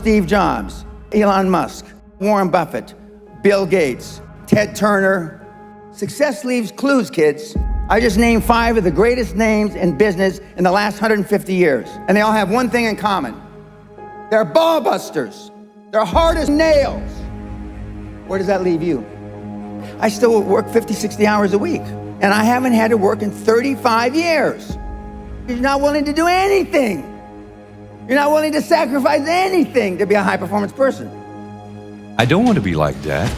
Steve Jobs, Elon Musk, Warren Buffett, Bill Gates, Ted Turner. Success leaves clues, kids. I just named 5 of the greatest names in business in the last 150 years. And they all have one thing in common. They're ball busters. They're hard as nails. Where does that leave you? I still work 50, 60 hours a week. And I haven't had to work in 35 years. You're not willing to do anything. You're not willing to sacrifice anything to be a high-performance person. I don't want to be like that.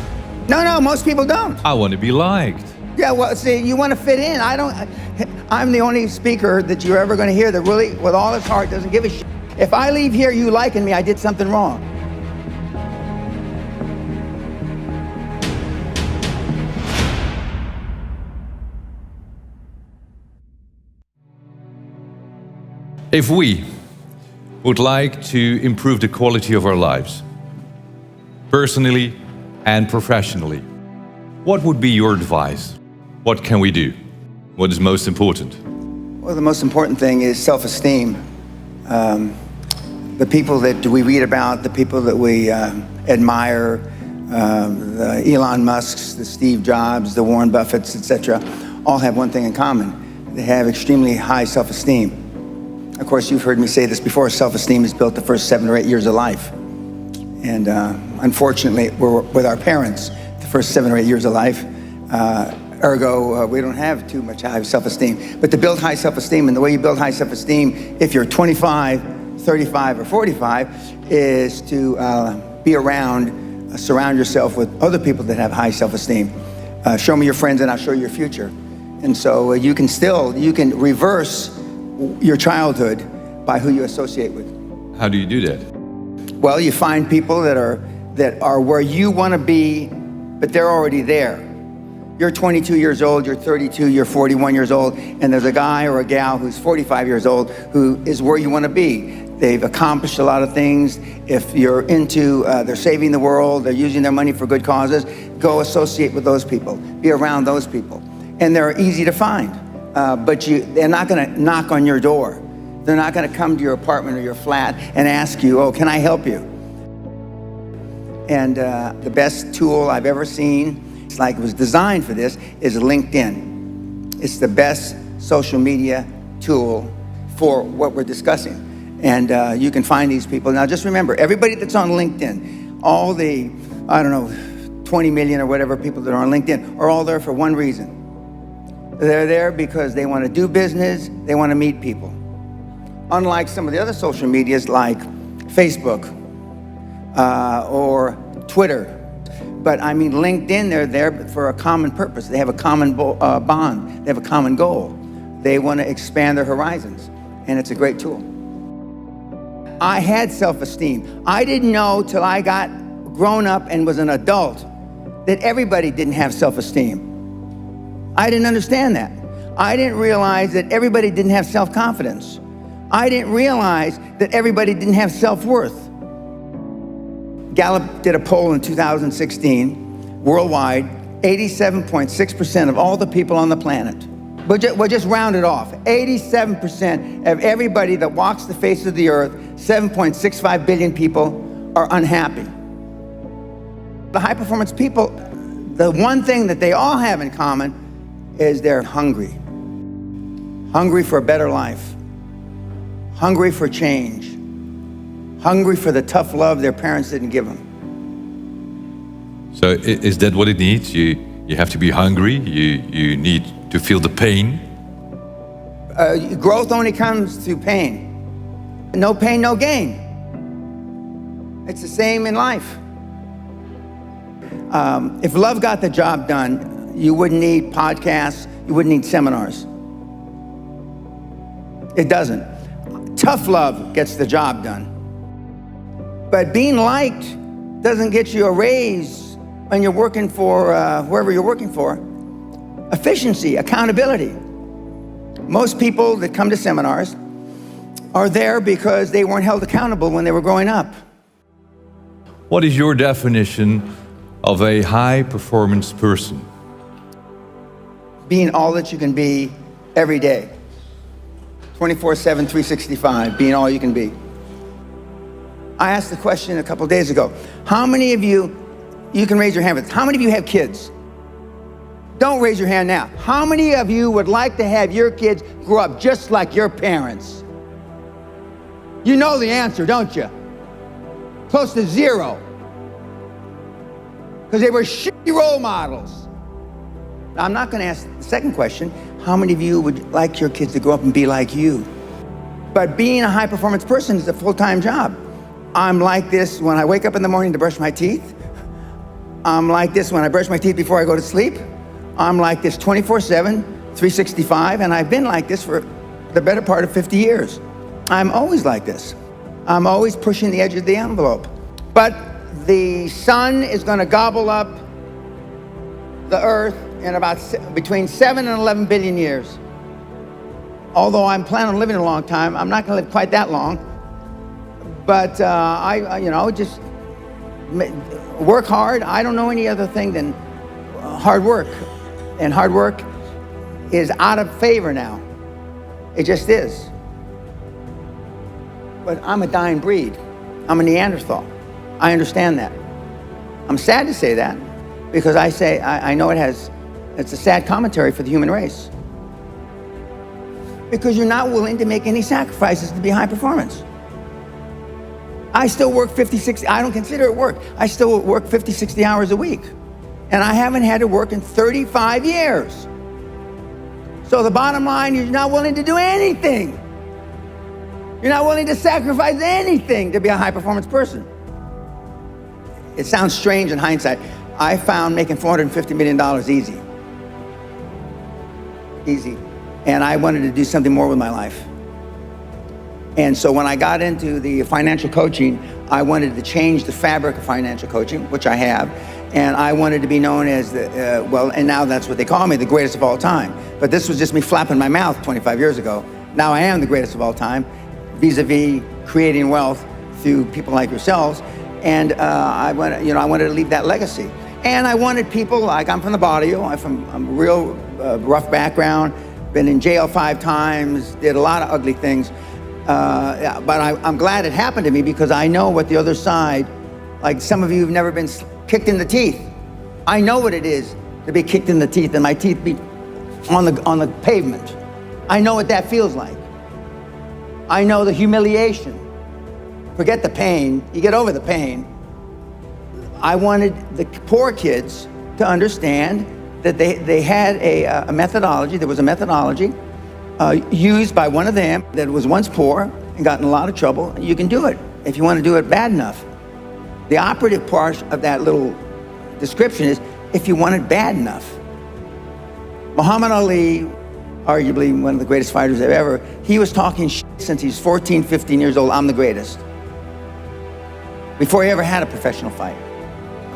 No, most people don't. I want to be liked. Yeah, well, see, you want to fit in. I'm the only speaker that you're ever going to hear that really, with all his heart, doesn't give a shit. If I leave here you liking me, I did something wrong. If we would like to improve the quality of our lives, personally and professionally, what would be your advice? What can we do? What is most important? Well, the most important thing is self-esteem. The people that we read about, the people that we admire, the Elon Musks, the Steve Jobs, the Warren Buffetts, etc., all have one thing in common. They have extremely high self-esteem. Of course, you've heard me say this before, self-esteem is built the first 7 or 8 years of life. And unfortunately, we're with our parents the first 7 or 8 years of life. Ergo, we don't have too much high self-esteem. But to build high self-esteem, and the way you build high self-esteem, if you're 25, 35, or 45, is to be around, surround yourself with other people that have high self-esteem. Show me your friends and I'll show you your future. And so you can reverse your childhood by who you associate with. How do you do that? Well, you find people that are where you want to be, but they're already there. You're 22 years old, you're 32, you're 41 years old, and there's a guy or a gal who's 45 years old who is where you want to be. They've accomplished a lot of things. If you're into, they're saving the world, they're using their money for good causes, go associate with those people, be around those people. And they're easy to find. But they're not going to knock on your door. They're not going to come to your apartment or your flat and ask you, oh, can I help you? And the best tool I've ever seen, it's like it was designed for this, is LinkedIn. It's the best social media tool for what we're discussing. And you can find these people. Now just remember, everybody that's on LinkedIn, all the, 20 million or whatever people that are on LinkedIn are all there for one reason. They're there because they want to do business, they want to meet people. Unlike some of the other social medias like Facebook or Twitter. But I mean, LinkedIn, they're there for a common purpose. They have a common bond, they have a common goal. They want to expand their horizons, and it's a great tool. I had self-esteem. I didn't know till I got grown up and was an adult that everybody didn't have self-esteem. I didn't understand that. I didn't realize that everybody didn't have self-confidence. I didn't realize that everybody didn't have self-worth. Gallup did a poll in 2016, worldwide, 87.6% of all the people on the planet. We'll just round it off. 87% of everybody that walks the face of the earth, 7.65 billion people, are unhappy. The high-performance people, the one thing that they all have in common is they're hungry. Hungry for a better life. Hungry for change. Hungry for the tough love their parents didn't give them. So is that what it needs? You have to be hungry, you need to feel the pain? Growth only comes through pain. No pain, no gain. It's the same in life. If love got the job done, you wouldn't need podcasts, you wouldn't need seminars. It doesn't. Tough love gets the job done. But being liked doesn't get you a raise when you're working for wherever you're working for. Efficiency, accountability. Most people that come to seminars are there because they weren't held accountable when they were growing up. What is your definition of a high-performance person? Being all that you can be every day. 24/7, 365, being all you can be. I asked the question a couple days ago. How many of you can raise your hand, but how many of you have kids? Don't raise your hand now. How many of you would like to have your kids grow up just like your parents? You know the answer, don't you? Close to zero. Because they were shitty role models. Now, I'm not going to ask the second question. How many of you would like your kids to grow up and be like you? But being a high-performance person is a full-time job. I'm like this when I wake up in the morning to brush my teeth. I'm like this when I brush my teeth before I go to sleep. I'm like this 24/7, 365, and I've been like this for the better part of 50 years. I'm always like this. I'm always pushing the edge of the envelope. But the sun is going to gobble up the earth in about between 7 and 11 billion years. Although I'm planning on living a long time, I'm not going to live quite that long. But I just work hard. I don't know any other thing than hard work. And hard work is out of favor now. It just is. But I'm a dying breed. I'm a Neanderthal. I understand that. I'm sad to say that because I know it's a sad commentary for the human race. Because you're not willing to make any sacrifices to be high performance. I still work 50, 60, I don't consider it work. I still work 50, 60 hours a week. And I haven't had to work in 35 years. So the bottom line, you're not willing to do anything. You're not willing to sacrifice anything to be a high performance person. It sounds strange in hindsight. I found making $450 million easy. Easy. And I wanted to do something more with my life. And so when I got into the financial coaching, I wanted to change the fabric of financial coaching, which I have. And I wanted to be known as and now that's what they call me, the greatest of all time. But this was just me flapping my mouth 25 years ago. Now I am the greatest of all time, vis-a-vis creating wealth through people like yourselves. And I wanted to leave that legacy. And I wanted people, like I'm from the barrio, I'm a real rough background, been in jail 5 times, did a lot of ugly things. But I'm glad it happened to me because I know what the other side, like some of you have never been kicked in the teeth. I know what it is to be kicked in the teeth and my teeth be on the pavement. I know what that feels like. I know the humiliation. Forget the pain, you get over the pain. I wanted the poor kids to understand that they had a methodology, there was a methodology used by one of them that was once poor and got in a lot of trouble. You can do it if you want to do it bad enough. The operative part of that little description is if you want it bad enough. Muhammad Ali, arguably one of the greatest fighters ever, he was talking shit since he's 14, 15 years old, I'm the greatest. Before he ever had a professional fight.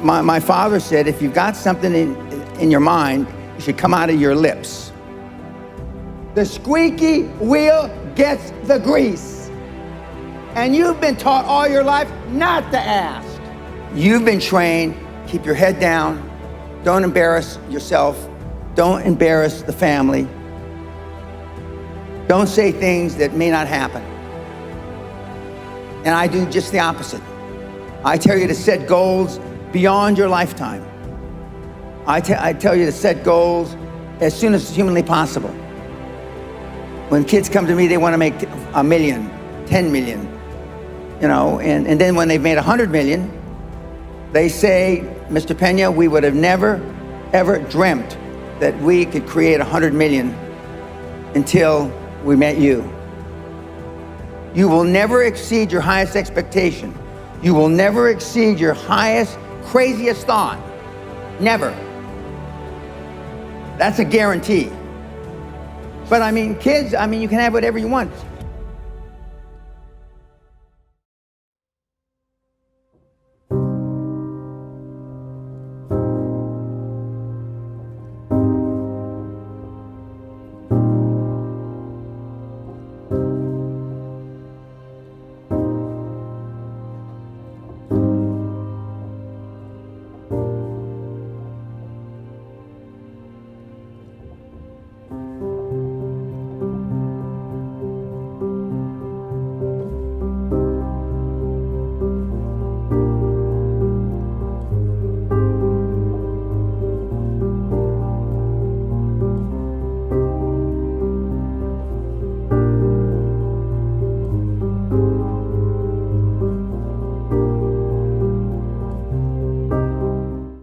My father said, if you've got something in your mind, it should come out of your lips. The squeaky wheel gets the grease. And you've been taught all your life not to ask. You've been trained, keep your head down, don't embarrass yourself, don't embarrass the family, don't say things that may not happen. And I do just the opposite. I tell you to set goals beyond your lifetime. I tell you to set goals as soon as humanly possible. When kids come to me, they want to make 1 million, 10 million, and then when they've made 100 million, they say, Mr. Pena, we would have never, ever dreamt that we could create 100 million until we met you. You will never exceed your highest expectation. You will never exceed your highest, craziest thought. Never. That's a guarantee. But kids, you can have whatever you want.